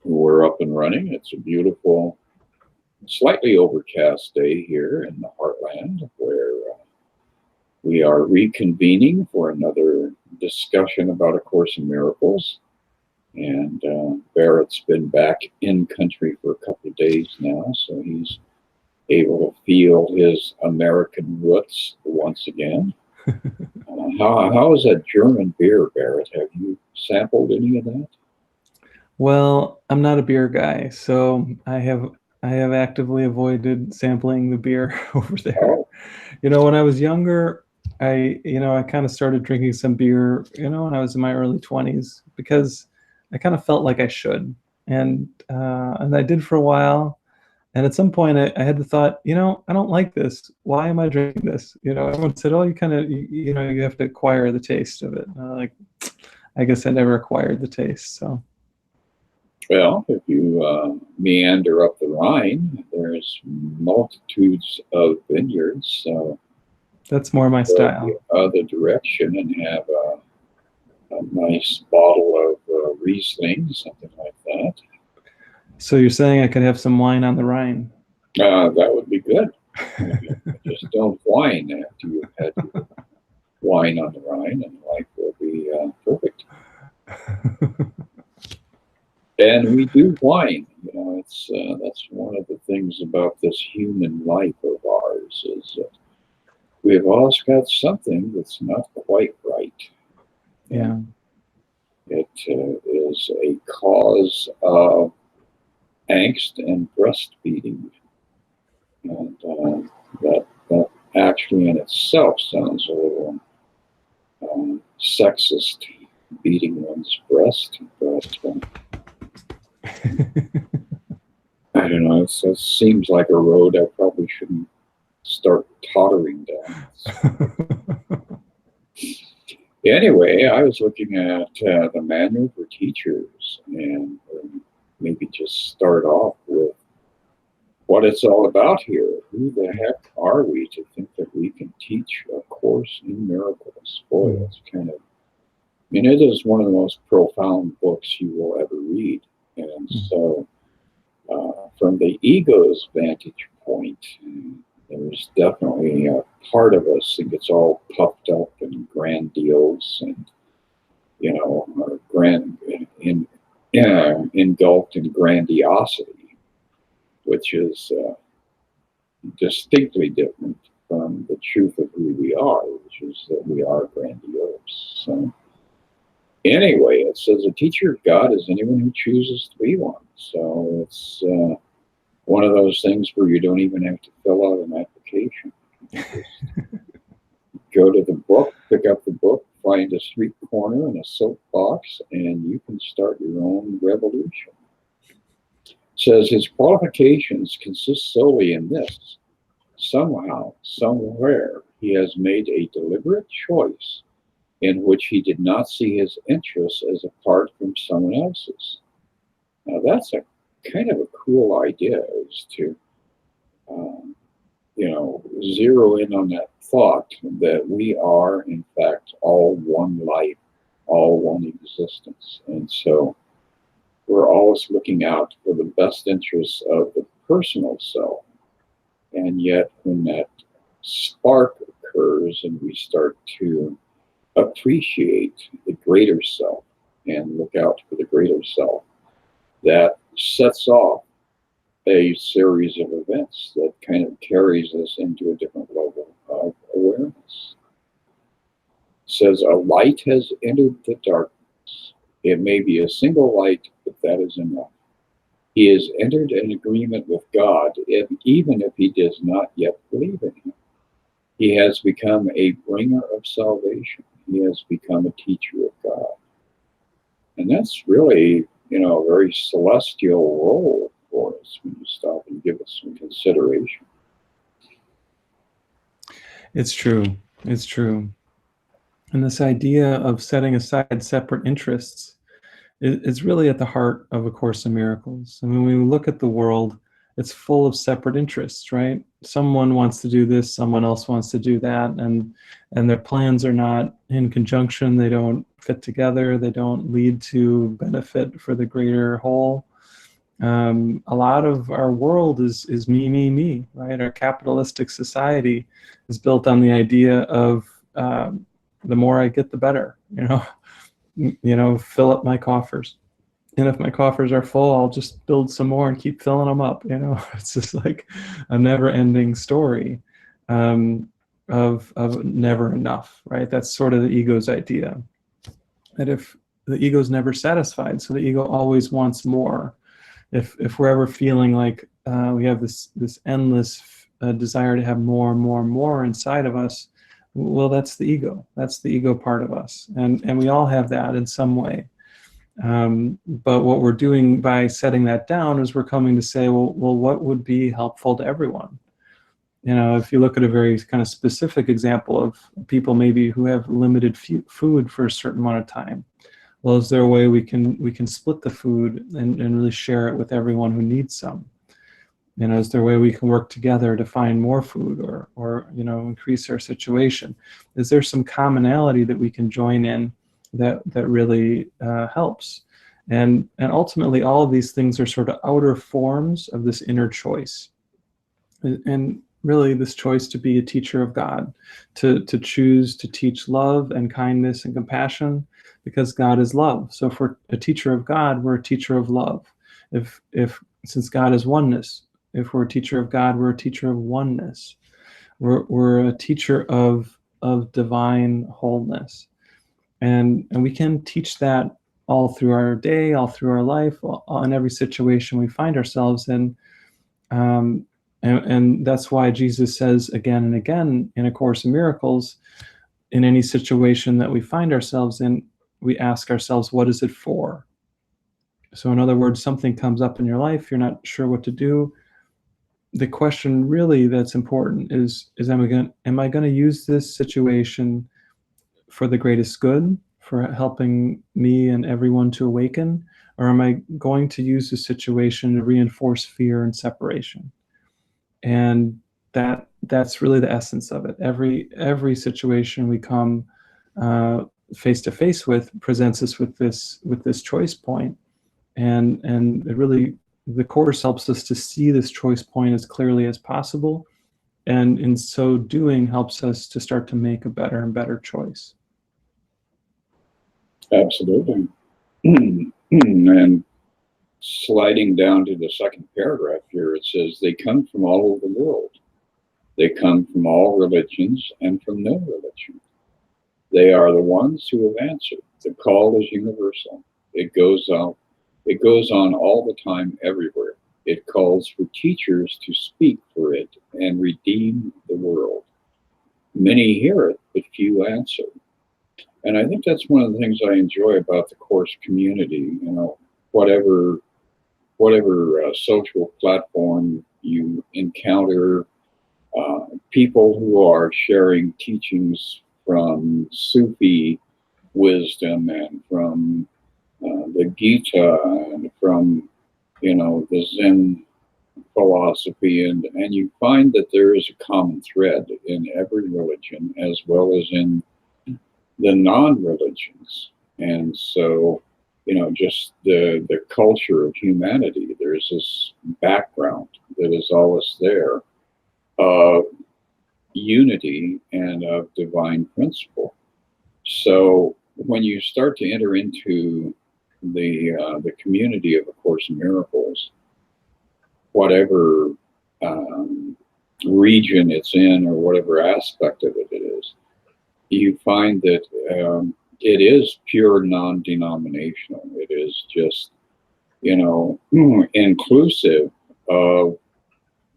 We're up and running. It's a beautiful, slightly overcast day here in the heartland where we are reconvening for another discussion about A Course in Miracles. And Barrett's been back in country for a couple of days now, so he's able to feel his American roots once again. How is that German beer, Barrett? Have you sampled any of that? Well, I'm not a beer guy, so I have actively avoided sampling the beer over there. Oh, When I was younger, I kind of started drinking some beer, when I was in my early 20s because I kind of felt like I should. And I did for a while. And at some point I had the thought, I don't like this. Why am I drinking this? Everyone said, oh, you have to acquire the taste of it. And I'm like, I guess I never acquired the taste. So well, if you meander up the Rhine, there's multitudes of vineyards. So that's more my go style. the other direction and have a nice bottle of Riesling, something like that. So you're saying I could have some wine on the Rhine? That would be good. Just don't whine after you've had your wine on the Rhine, and life will be perfect. And we do whine. It's that's one of the things about this human life of ours is that we've always got something that's not quite right. Yeah. It is a cause of angst and breastfeeding, and that actually in itself sounds a little sexist, beating one's breast, but I don't know. It seems like a road I probably shouldn't start tottering down. Anyway, I was looking at the manual for teachers and maybe just start off with what it's all about here. Who the heck are we to think that we can teach A Course in Miracles? Boy, that's kind of, it is one of the most profound books you will ever read. And so, from the ego's vantage point, there's definitely a part of us that gets all puffed up and grandiose and, engulfed in grandiosity, which is distinctly different from the truth of who we are, which is that we are grandiose. So, anyway, it says a teacher of God is anyone who chooses to be one. So it's one of those things where you don't even have to fill out an application. You just go to the book, pick up the book, find a street corner and a soapbox, and you can start your own revolution. It says his qualifications consist solely in this. Somehow, somewhere, he has made a deliberate choice in which he did not see his interests as apart from someone else's. Now, that's a kind of a cool idea, is to, zero in on that thought that we are, in fact, all one life, all one existence. And so we're always looking out for the best interests of the personal self. And yet, when that spark occurs and we start to appreciate the greater self and look out for the greater self, that sets off a series of events that kind of carries us into a different level of awareness. It says a light has entered the darkness. It may be a single light, but that is enough. He has entered an agreement with God, even if he does not yet believe in him. He has become a bringer of salvation. He has become a teacher of God. And that's really, a very celestial role for us when you stop and give us some consideration. It's true. It's true. And this idea of setting aside separate interests is really at the heart of A Course in Miracles. I mean, when we look at the world, it's full of separate interests, right? Someone wants to do this, someone else wants to do that, and their plans are not in conjunction. They don't fit together. They don't lead to benefit for the greater whole. A lot of our world is me, me, me, right? Our capitalistic society is built on the idea of the more I get, the better. Fill up my coffers. And if my coffers are full, I'll just build some more and keep filling them up. It's just like a never-ending story of never enough, right? That's sort of the ego's idea. That if the ego's never satisfied, so the ego always wants more. If we're ever feeling like we have this endless desire to have more and more and more inside of us, well, that's the ego. That's the ego part of us, and we all have that in some way. But what we're doing by setting that down is we're coming to say, well, what would be helpful to everyone? If you look at a very kind of specific example of people maybe who have limited food for a certain amount of time, well, is there a way we can split the food and really share it with everyone who needs some? Is there a way we can work together to find more food or increase our situation? Is there some commonality that we can join in that really helps? And ultimately, all of these things are sort of outer forms of this inner choice. And really this choice to be a teacher of God, to choose to teach love and kindness and compassion, because God is love. So if we're a teacher of God, we're a teacher of love. Since God is oneness, if we're a teacher of God, we're a teacher of oneness. We're a teacher of divine wholeness. And we can teach that all through our day, all through our life, in every situation we find ourselves in. And that's why Jesus says again and again in A Course in Miracles, in any situation that we find ourselves in, we ask ourselves, what is it for? So in other words, something comes up in your life, you're not sure what to do. The question really that's important is am I going to use this situation for the greatest good, for helping me and everyone to awaken? Or am I going to use the situation to reinforce fear and separation? And that's really the essence of it. Every situation we come face to face with presents us with this choice point, and it really, the Course helps us to see this choice point as clearly as possible, and in so doing helps us to start to make a better and better choice. Absolutely. And sliding down to the second paragraph here, it says, they come from all over the world. They come from all religions and from no religion. They are the ones who have answered. The call is universal. It goes on all the time, everywhere. It calls for teachers to speak for it and redeem the world. Many hear it, but few answer. And I think that's one of the things I enjoy about the Course community. Whatever social platform you encounter, people who are sharing teachings from Sufi wisdom and from the Gita and from the Zen philosophy, and you find that there is a common thread in every religion as well as in the non-religions. And so just the culture of humanity, there's this background that is always there of unity and of divine principle. So when you start to enter into the community of A Course in Miracles, whatever region it's in or whatever aspect of it is, you find that it is pure non-denominational. It is just, inclusive of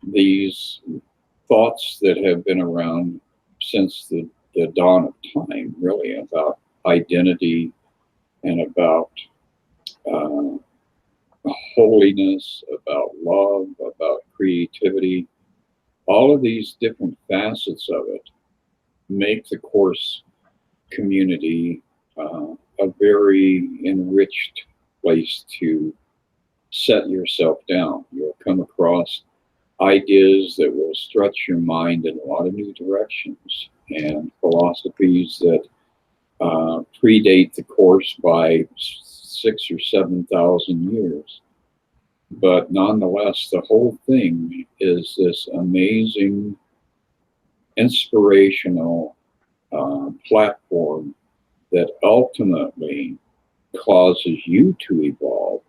these thoughts that have been around since the dawn of time, really, about identity and about holiness, about love, about creativity. All of these different facets of it make the Course community a very enriched place to set yourself down. You'll come across ideas that will stretch your mind in a lot of new directions, and philosophies that predate the Course by 6,000 or 7,000 years. But nonetheless, the whole thing is this amazing, inspirational platform that ultimately causes you to evolve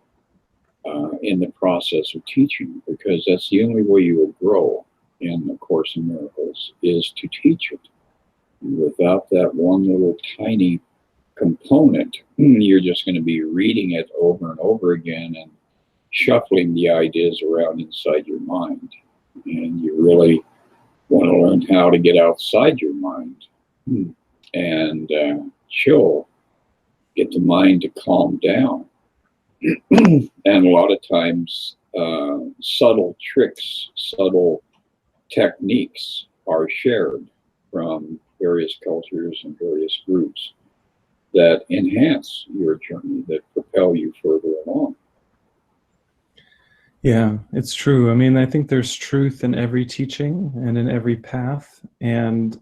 in the process of teaching, because that's the only way you will grow in the Course in Miracles, is to teach it. Without that one little tiny component, you're just going to be reading it over and over again and shuffling the ideas around inside your mind. And you really want to learn how to get outside your mind and chill, get the mind to calm down. And a lot of times, subtle tricks, subtle techniques are shared from various cultures and various groups that enhance your journey, that propel you further along. Yeah, it's true. I mean, I think there's truth in every teaching and in every path. And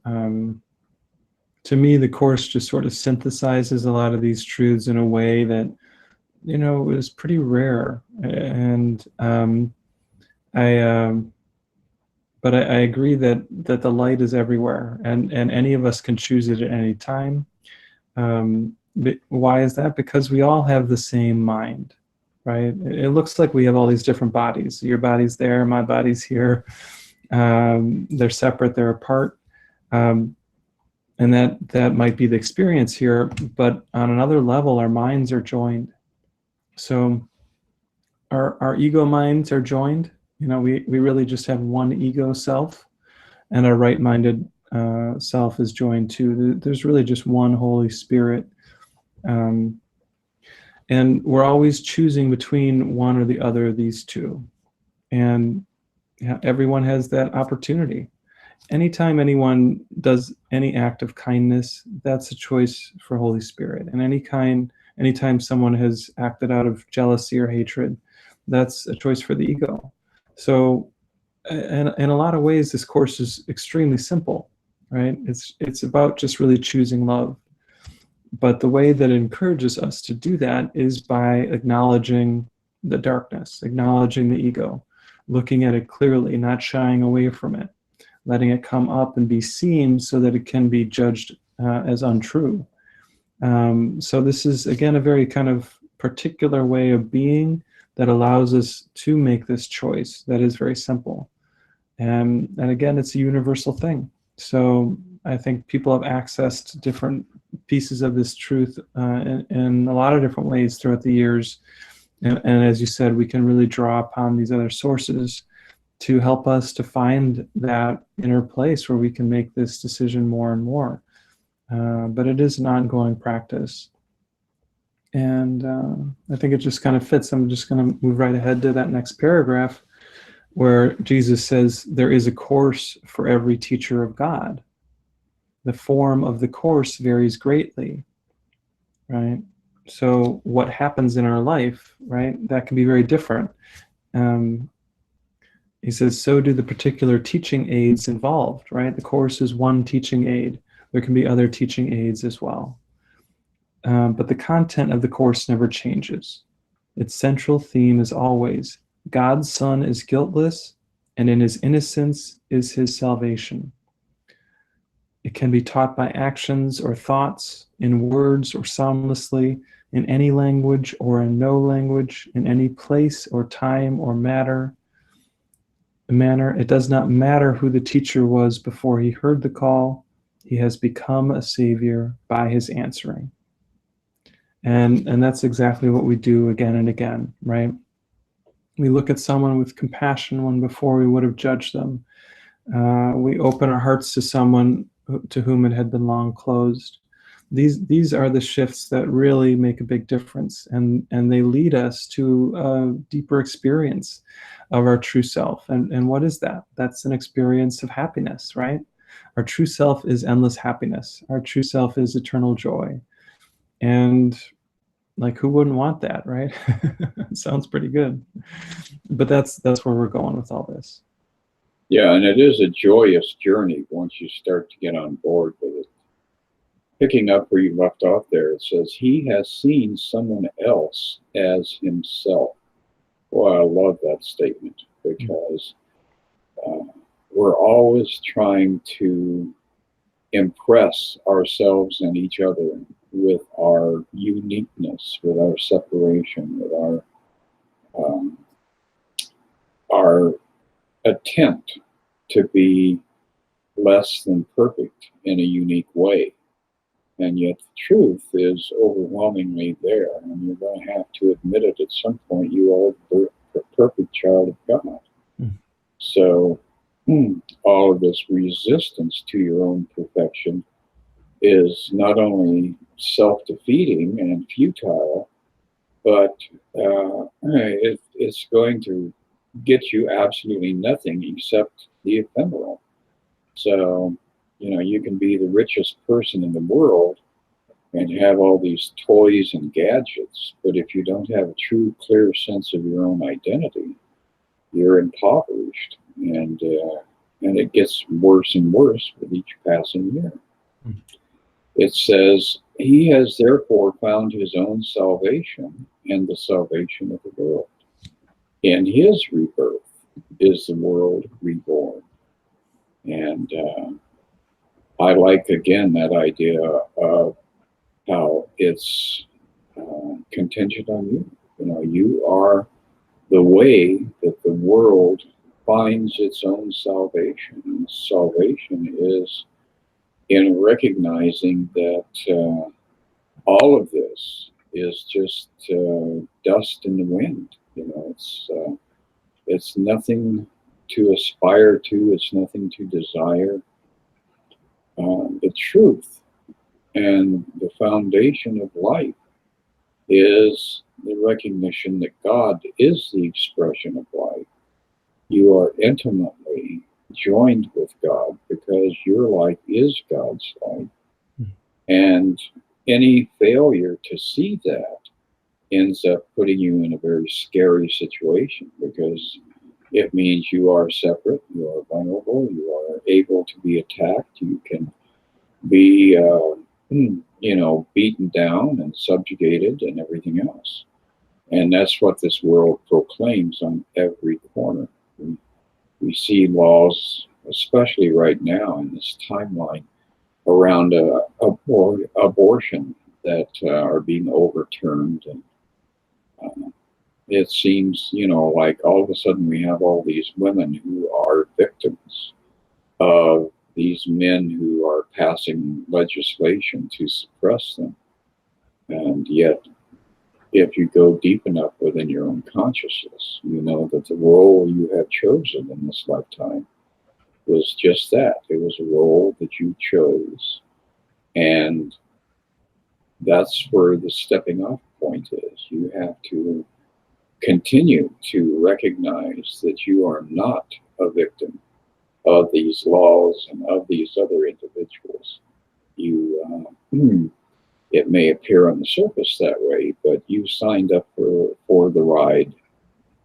to me, the Course just sort of synthesizes a lot of these truths in a way that, you know, is pretty rare. And but I agree that the light is everywhere, and any of us can choose it at any time. Why is that? Because we all have the same mind, right? It looks like we have all these different bodies. Your body's there, my body's here. They're separate, they're apart. And that might be the experience here, but on another level, our minds are joined. So our ego minds are joined. You know, we really just have one ego self, and our right-minded self is joined too. There's really just one Holy Spirit. And we're always choosing between one or the other of these two. And everyone has that opportunity. Anytime anyone does any act of kindness, that's a choice for Holy Spirit. And anytime someone has acted out of jealousy or hatred, that's a choice for the ego. So in a lot of ways, this Course is extremely simple, right? It's about just really choosing love. But the way that it encourages us to do that is by acknowledging the darkness, acknowledging the ego, looking at it clearly, not shying away from it, letting it come up and be seen so that it can be judged as untrue. So this is, again, a very kind of particular way of being that allows us to make this choice that is very simple. And again, it's a universal thing. So I think people have access to different pieces of this truth in a lot of different ways throughout the years. And as you said, we can really draw upon these other sources to help us to find that inner place where we can make this decision more and more. But it is an ongoing practice. And I think it just kind of fits. I'm just going to move right ahead to that next paragraph, where Jesus says, there is a course for every teacher of God. The form of the course varies greatly, right? So what happens in our life, right, that can be very different. He says, so do the particular teaching aids involved, right? The Course is one teaching aid. There can be other teaching aids as well. But the content of the Course never changes. Its central theme is always, God's Son is guiltless, and in his innocence is his salvation. It can be taught by actions or thoughts, in words or soundlessly, in any language or in no language, in any place or time or manner. It does not matter who the teacher was before he heard the call. He has become a savior by his answering. And that's exactly what we do again and again, right? We look at someone with compassion when before we would have judged them. We open our hearts to someone to whom it had been long closed. These are the shifts that really make a big difference, and they lead us to a deeper experience of our true self. And what is that? That's an experience of happiness, right? Our true self is endless happiness. Our true self is eternal joy. And like, who wouldn't want that, right? It sounds pretty good. But that's where we're going with all this. Yeah, and it is a joyous journey once you start to get on board with it. Picking up where you left off there, it says, he has seen someone else as himself. Well, I love that statement because we're always trying to impress ourselves and each other with our uniqueness, with our separation, with our attempt to be less than perfect in a unique way. And yet the truth is overwhelmingly there, and you're going to have to admit it at some point. You are the perfect child of God. Mm. So all of this resistance to your own perfection is not only self-defeating and futile, but it's going to get you absolutely nothing except the ephemeral. So, you can be the richest person in the world and have all these toys and gadgets, but if you don't have a true, clear sense of your own identity, you're impoverished, and it gets worse and worse with each passing year. Mm. It says, "He has therefore found his own salvation and the salvation of the world. In his rebirth is the world reborn." And I like, again, that idea of how it's contingent on you. You are the way that the world finds its own salvation. And salvation is in recognizing that all of this is just dust in the wind. It's nothing to aspire to. It's nothing to desire. The truth and the foundation of life is the recognition that God is the expression of life. You are intimately joined with God because your life is God's life. And any failure to see that ends up putting you in a very scary situation because it means you are separate, you are vulnerable, you are able to be attacked, you can be, beaten down and subjugated and everything else. And that's what this world proclaims on every corner. We see laws, especially right now in this timeline, around abortion that are being overturned. And it seems, like all of a sudden we have all these women who are victims of these men who are passing legislation to suppress them. And yet, if you go deep enough within your own consciousness, you know that the role you have chosen in this lifetime was just that. It was a role that you chose. And that's where the stepping off point is. You have to continue to recognize that you are not a victim of these laws and of these other individuals. It may appear on the surface that way, but you signed up for the ride.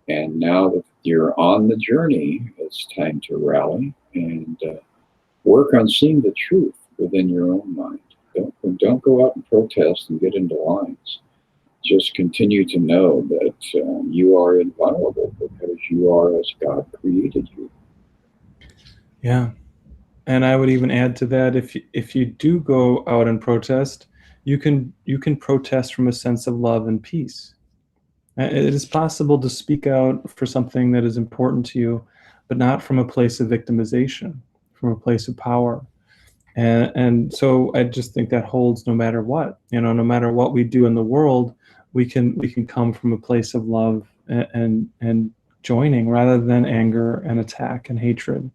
And now that you're on the journey, it's time to rally and work on seeing the truth within your own mind. Don't go out and protest and get into lines. Just continue to know that you are invulnerable because you are as God created you. Yeah. And I would even add to that, if you do go out and protest, you can protest from a sense of love and peace. It is possible to speak out for something that is important to you, but not from a place of victimization, from a place of power. And so I just think that holds no matter what. No matter what we do in the world, we can come from a place of love and joining rather than anger and attack and hatred.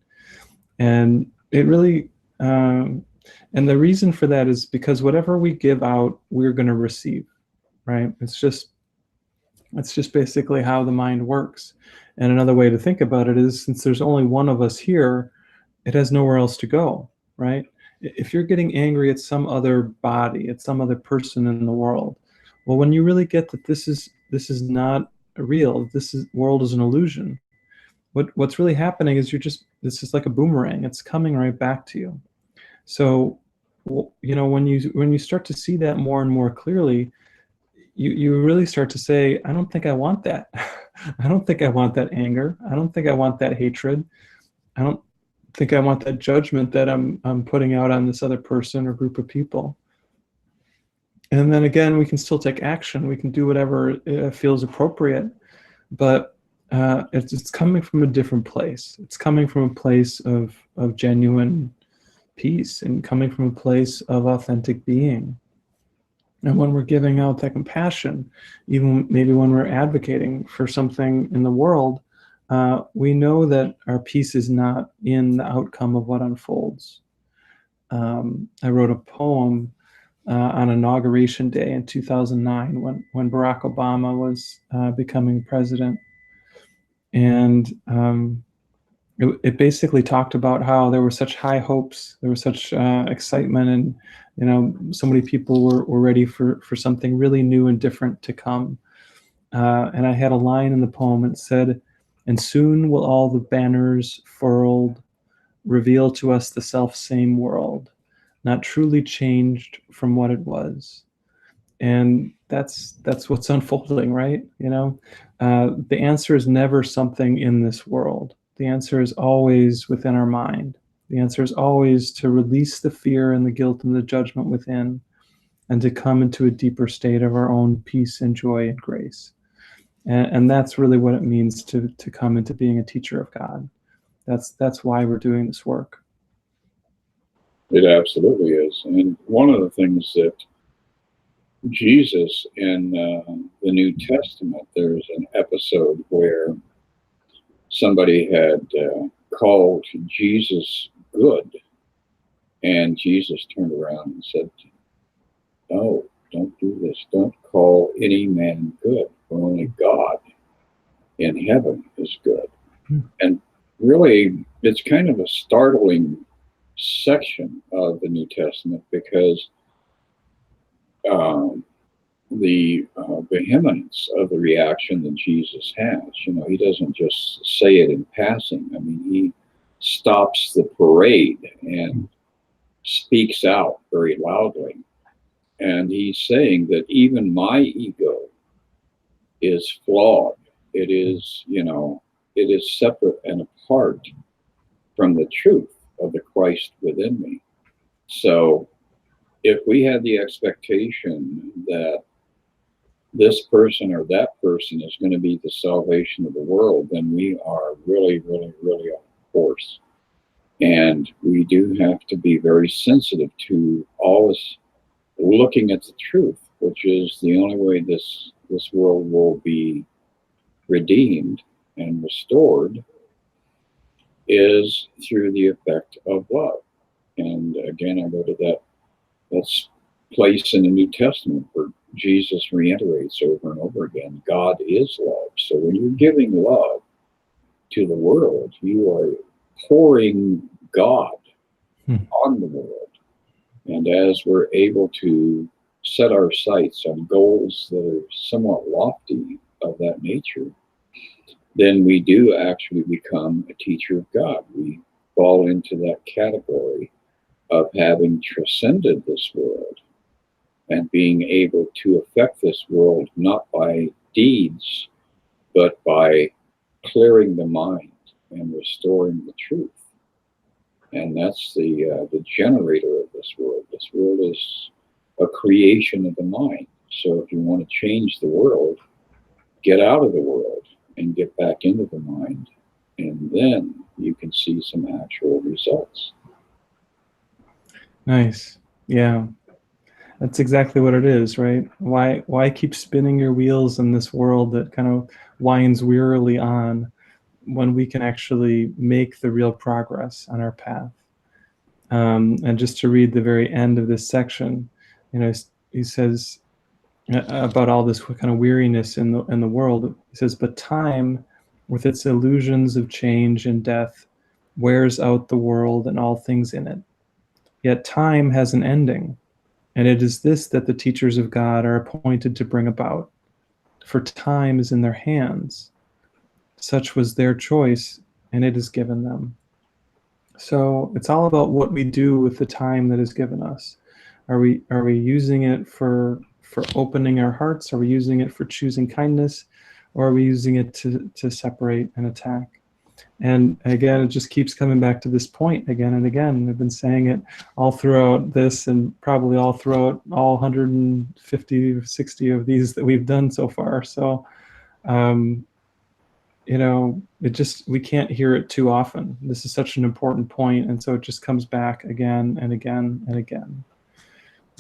And it really, and the reason for that is because whatever we give out, we're going to receive, right? It's just basically how the mind works. And another way to think about it is, since there's only one of us here, it has nowhere else to go, right? If you're getting angry at some other body, at some other person in the world, well, when you really get that this is not real, world is an illusion. What's really happening is this is like a boomerang. It's coming right back to you. So, when you start to see that more and more clearly, you really start to say, I don't think I want that. I don't think I want that anger. I don't think I want that hatred. I don't think I want that judgment that I'm putting out on this other person or group of people. And then again, we can still take action. We can do whatever feels appropriate, but it's coming from a different place. It's coming from a place of genuine peace and coming from a place of authentic being. And when we're giving out that compassion, even maybe when we're advocating for something in the world, we know that our peace is not in the outcome of what unfolds. I wrote a poem on Inauguration Day in 2009 when Barack Obama was becoming president. And it basically talked about how there were such high hopes, there was such excitement, and so many people were ready for something really new and different to come. And I had a line in the poem that said, "And soon will all the banners furled reveal to us the self-same world, not truly changed from what it was." And that's what's unfolding, right? The answer is never something in this world. The answer is always within our mind. The answer is always to release the fear and the guilt and the judgment within, and to come into a deeper state of our own peace and joy and grace. And that's really what it means to come into being a teacher of God. That's why we're doing this work. It absolutely is. And one of the things that Jesus in the New Testament, there's an episode where somebody had called Jesus good, and Jesus turned around and said, "No, don't do this. Don't call any man good, for only God in heaven is good." And really, it's kind of a startling section of the New Testament, because the vehemence of the reaction that Jesus has, he doesn't just say it in passing. I mean, he stops the parade and speaks out very loudly. And he's saying that even my ego is flawed. It is, it is separate and apart from the truth of the Christ within me. So if we had the expectation that this person or that person is going to be the salvation of the world, then we are really, really, really off course. And we do have to be very sensitive to always looking at the truth, which is the only way this world will be redeemed and restored is through the effect of love. And again, I go to that's place in the New Testament where Jesus reiterates over and over again, God is love. So when you're giving love to the world, you are pouring God on the world. And as we're able to set our sights on goals that are somewhat lofty of that nature, then we do actually become a teacher of God. We fall into that category of having transcended this world and being able to affect this world not by deeds, but by clearing the mind and restoring the truth. And that's the generator of this world. This world is a creation of the mind. So if you want to change the world, get out of the world and get back into the mind, and then you can see some actual results. Nice. Yeah. That's exactly what it is, right? Why keep spinning your wheels in this world that kind of winds wearily on when we can actually make the real progress on our path? And just to read the very end of this section, he says about all this kind of weariness in the world. He says, "But time, with its illusions of change and death, wears out the world and all things in it. Yet time has an ending, and it is this that the teachers of God are appointed to bring about. For time is in their hands. Such was their choice, and it is given them." So it's all about what we do with the time that is given us. Are we using it for opening our hearts? Are we using it for choosing kindness? or are we using it to separate and attack? And again, it just keeps coming back to this point again and again. We've been saying it all throughout this, and probably all throughout all 150 or 60 of these that we've done so far. So, you know, we can't hear it too often. This is such an important point, and so it just comes back again and again and again.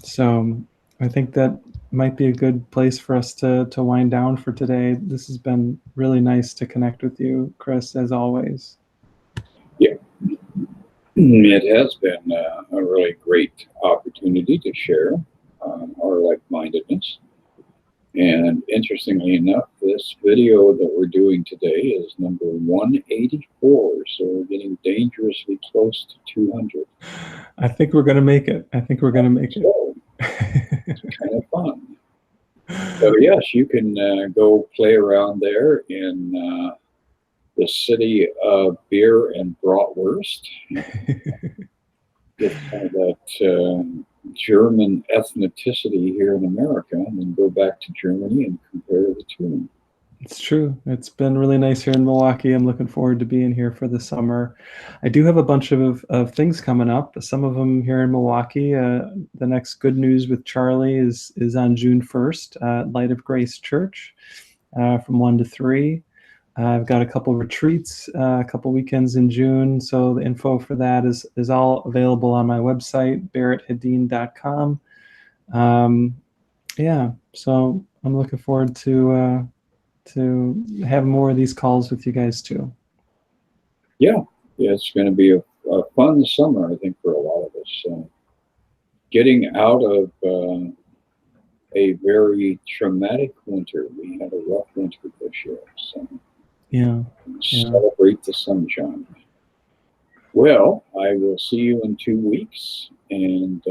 So I think that might be a good place for us to wind down for today. This has been really nice to connect with you, Chris, as always. Yeah, it has been a really great opportunity to share our like-mindedness. And interestingly enough, this video that we're doing today is number 184, so we're getting dangerously close to 200. I think we're going to make it. I think we're going to make it. So, it's kind of fun. So yes, you can go play around there in the city of beer and bratwurst. Get kind of that German ethnicity here in America, and then go back to Germany and compare the two. It's true. It's been really nice here in Milwaukee. I'm looking forward to being here for the summer. I do have a bunch of things coming up. Some of them here in Milwaukee. The next Good News with Charlie is on June 1st at Light of Grace Church from 1 to 3. I've got a couple retreats, a couple weekends in June. So the info for that is all available on my website, barretthedeen.com. Yeah, so I'm looking forward to have more of these calls with you guys too. Yeah, it's going to be a fun summer, I think, for a lot of us. Getting out of a very traumatic winter. We had a rough winter this year, so yeah. Celebrate the sunshine. Well, I will see you in 2 weeks, and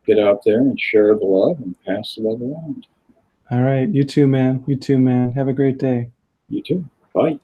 get out there and share the love and pass the love around. All right. You too, man. You too, man. Have a great day. You too. Bye.